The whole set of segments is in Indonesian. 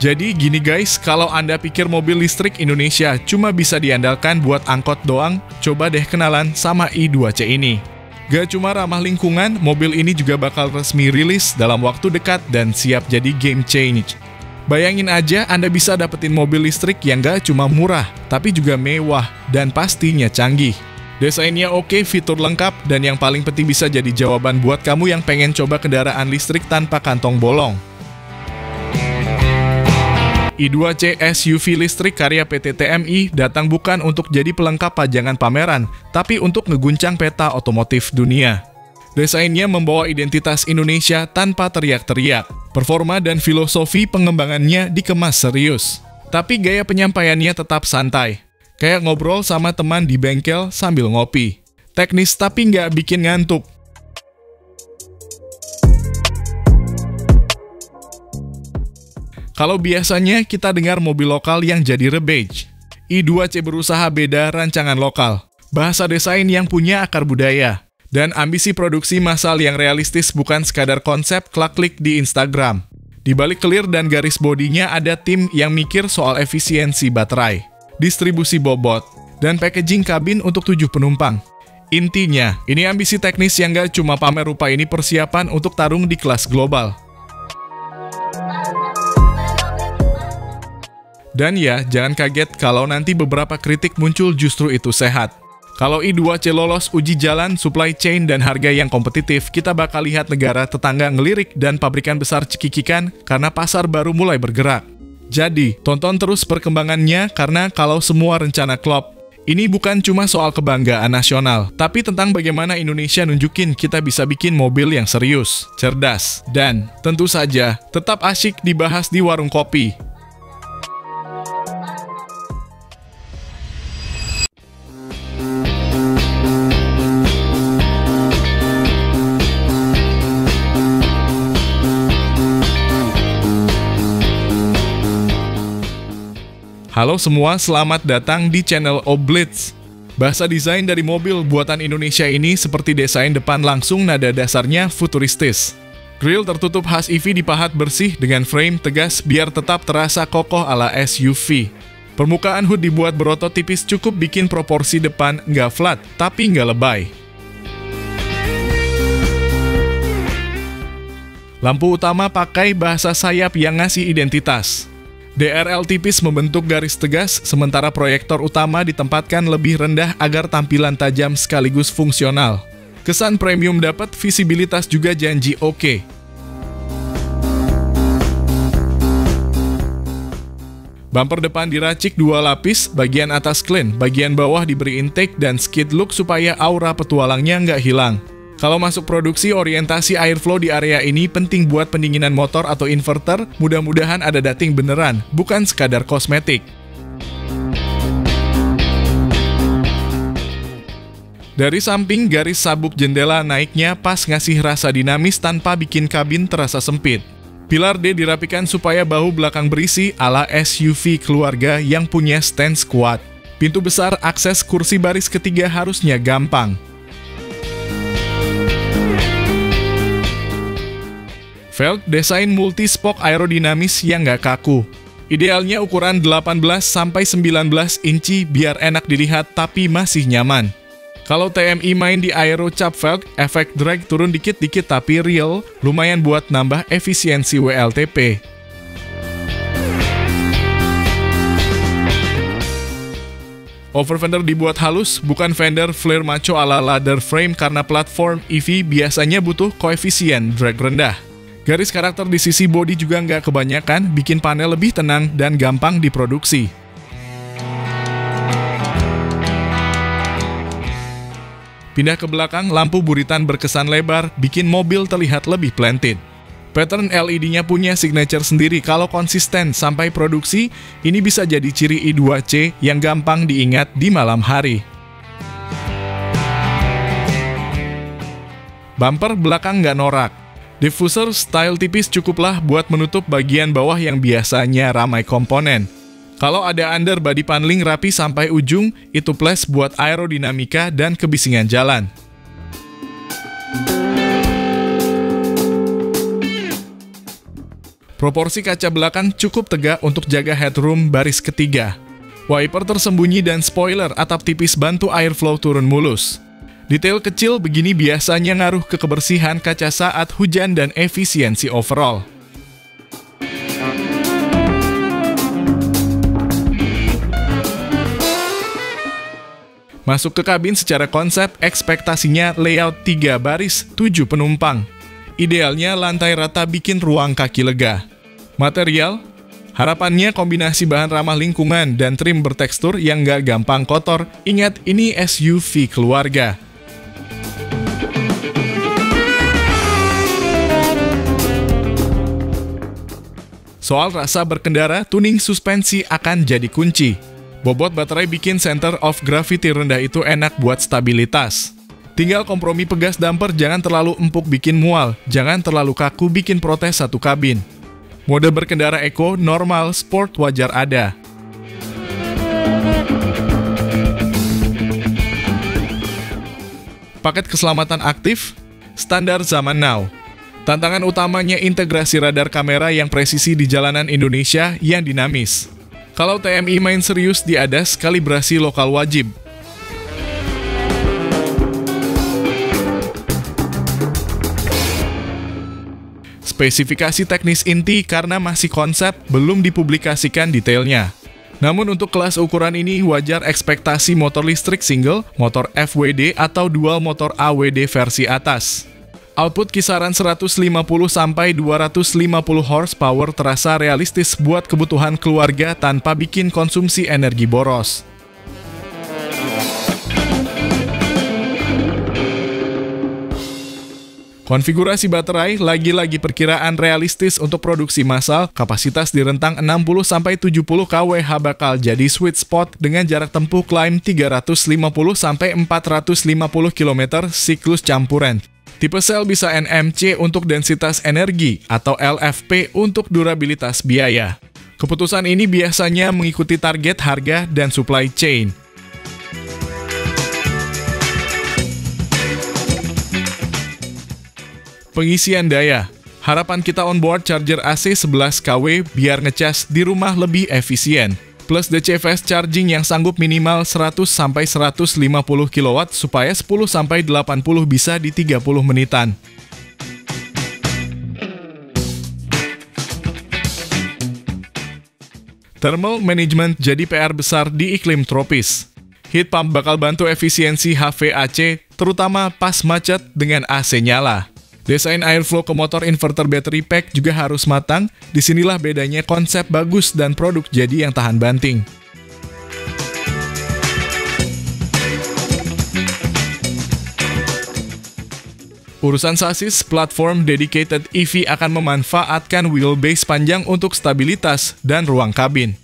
Jadi gini guys, kalau Anda pikir mobil listrik Indonesia cuma bisa diandalkan buat angkot doang, coba deh kenalan sama i2C ini. Gak cuma ramah lingkungan, mobil ini juga bakal resmi rilis dalam waktu dekat dan siap jadi game change. Bayangin aja Anda bisa dapetin mobil listrik yang gak cuma murah, tapi juga mewah dan pastinya canggih. Desainnya oke, fitur lengkap, dan yang paling penting bisa jadi jawaban buat kamu yang pengen coba kendaraan listrik tanpa kantong bolong. i2C SUV listrik karya PT TMI datang bukan untuk jadi pelengkap pajangan pameran, tapi untuk ngeguncang peta otomotif dunia. Desainnya membawa identitas Indonesia tanpa teriak-teriak. Performa dan filosofi pengembangannya dikemas serius. Tapi gaya penyampaiannya tetap santai. Kayak ngobrol sama teman di bengkel sambil ngopi. Teknis tapi nggak bikin ngantuk. Kalau biasanya kita dengar mobil lokal yang jadi rebage, i2C berusaha beda rancangan lokal, bahasa desain yang punya akar budaya, dan ambisi produksi massal yang realistis bukan sekadar konsep klak-klik di Instagram. Di balik clear dan garis bodinya ada tim yang mikir soal efisiensi baterai, distribusi bobot, dan packaging kabin untuk 7 penumpang. Intinya, ini ambisi teknis yang gak cuma pamer rupa, ini persiapan untuk tarung di kelas global. Dan ya, jangan kaget kalau nanti beberapa kritik muncul justru itu sehat. Kalau i2C lolos uji jalan, supply chain, dan harga yang kompetitif, kita bakal lihat negara tetangga ngelirik dan pabrikan besar cekikikan karena pasar baru mulai bergerak. Jadi, tonton terus perkembangannya karena kalau semua rencana klop, ini bukan cuma soal kebanggaan nasional, tapi tentang bagaimana Indonesia nunjukin kita bisa bikin mobil yang serius, cerdas, dan tentu saja tetap asyik dibahas di warung kopi. Halo semua, selamat datang di channel Oblitz. Bahasa desain dari mobil buatan Indonesia ini seperti desain depan langsung, nada dasarnya futuristis. Grill tertutup khas EV dipahat bersih dengan frame tegas biar tetap terasa kokoh ala SUV. Permukaan hood dibuat berotot tipis cukup bikin proporsi depan nggak flat, tapi nggak lebay. Lampu utama pakai bahasa sayap yang ngasih identitas. DRL tipis membentuk garis tegas, sementara proyektor utama ditempatkan lebih rendah agar tampilan tajam sekaligus fungsional. Kesan premium dapat, visibilitas juga janji oke. Bumper depan diracik 2 lapis, bagian atas clean, bagian bawah diberi intake dan skid look supaya aura petualangnya nggak hilang. Kalau masuk produksi, orientasi airflow di area ini penting buat pendinginan motor atau inverter, mudah-mudahan ada dating beneran, bukan sekadar kosmetik. Dari samping, garis sabuk jendela naiknya pas ngasih rasa dinamis tanpa bikin kabin terasa sempit. Pilar D dirapikan supaya bahu belakang berisi ala SUV keluarga yang punya stance kuat. Pintu besar, akses kursi baris ketiga harusnya gampang. Velg desain multi-spoke aerodinamis yang nggak kaku. Idealnya ukuran 18-19 inci biar enak dilihat tapi masih nyaman. Kalau TMI main di aero cap velg, efek drag turun dikit-dikit tapi real, lumayan buat nambah efisiensi WLTP. Over fender dibuat halus, bukan fender flare macho ala ladder frame karena platform EV biasanya butuh koefisien drag rendah. Garis karakter di sisi bodi juga nggak kebanyakan, bikin panel lebih tenang dan gampang diproduksi. Pindah ke belakang, lampu buritan berkesan lebar, bikin mobil terlihat lebih planted. Pattern LED-nya punya signature sendiri, kalau konsisten sampai produksi, ini bisa jadi ciri i2C yang gampang diingat di malam hari. Bumper belakang nggak norak. Diffuser style tipis cukuplah buat menutup bagian bawah yang biasanya ramai komponen. Kalau ada underbody paneling rapi sampai ujung, itu plus buat aerodinamika dan kebisingan jalan. Proporsi kaca belakang cukup tegak untuk jaga headroom baris ketiga. Wiper tersembunyi dan spoiler atap tipis bantu airflow turun mulus. Detail kecil begini biasanya ngaruh ke kebersihan kaca saat hujan dan efisiensi overall. Masuk ke kabin secara konsep, ekspektasinya layout 3 baris, 7 penumpang. Idealnya lantai rata bikin ruang kaki lega. Material, harapannya kombinasi bahan ramah lingkungan dan trim bertekstur yang gak gampang kotor. Ingat, ini SUV keluarga. Soal rasa berkendara, tuning suspensi akan jadi kunci. Bobot baterai bikin center of gravity rendah itu enak buat stabilitas. Tinggal kompromi pegas damper, jangan terlalu empuk bikin mual, jangan terlalu kaku bikin protes satu kabin. Mode berkendara eco, normal, sport wajar ada. Paket keselamatan aktif, standar zaman now. Tantangan utamanya integrasi radar kamera yang presisi di jalanan Indonesia yang dinamis. Kalau TMI main serius di ADAS, kalibrasi lokal wajib. Spesifikasi teknis inti karena masih konsep, belum dipublikasikan detailnya. Namun untuk kelas ukuran ini wajar ekspektasi motor listrik single, motor FWD atau dual motor AWD versi atas. Output kisaran 150-250 horsepower terasa realistis buat kebutuhan keluarga tanpa bikin konsumsi energi boros. Konfigurasi baterai lagi-lagi perkiraan realistis untuk produksi massal, kapasitas di rentang 60-70 kWh bakal jadi sweet spot dengan jarak tempuh climb 350-450 km siklus campuran. Tipe sel bisa NMC untuk densitas energi atau LFP untuk durabilitas biaya. Keputusan ini biasanya mengikuti target harga dan supply chain. Pengisian daya. Harapan kita onboard charger AC 11 kW biar ngecas di rumah lebih efisien. Plus DC fast charging yang sanggup minimal 100-150 kW supaya 10-80 bisa di 30 menitan. Thermal management jadi PR besar di iklim tropis. Heat pump bakal bantu efisiensi HVAC, terutama pas macet dengan AC nyala. Desain airflow ke motor inverter battery pack juga harus matang. Disinilah bedanya konsep bagus dan produk jadi yang tahan banting. Urusan sasis, platform dedicated EV akan memanfaatkan wheelbase panjang untuk stabilitas dan ruang kabin.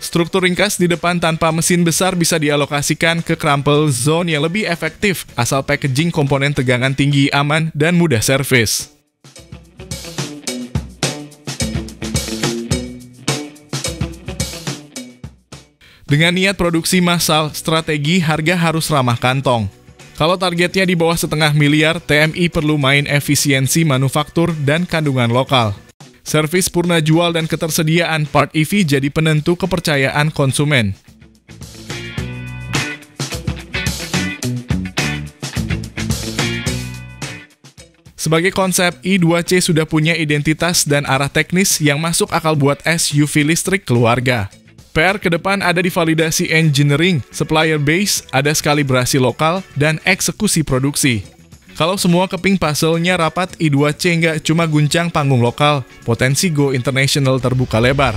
Struktur ringkas di depan tanpa mesin besar bisa dialokasikan ke crumple zone yang lebih efektif, asal packaging komponen tegangan tinggi aman dan mudah servis. Dengan niat produksi massal, strategi harga harus ramah kantong. Kalau targetnya di bawah $500 miliar, TMI perlu main efisiensi manufaktur dan kandungan lokal. Servis purna jual dan ketersediaan part EV jadi penentu kepercayaan konsumen. Sebagai konsep, i2C sudah punya identitas dan arah teknis yang masuk akal buat SUV listrik keluarga. PR ke depan ada di validasi engineering, supplier base, ada kalibrasi lokal, dan eksekusi produksi. Kalau semua keping puzzle-nya rapat, i2C nggak cuma guncang panggung lokal, potensi go international terbuka lebar.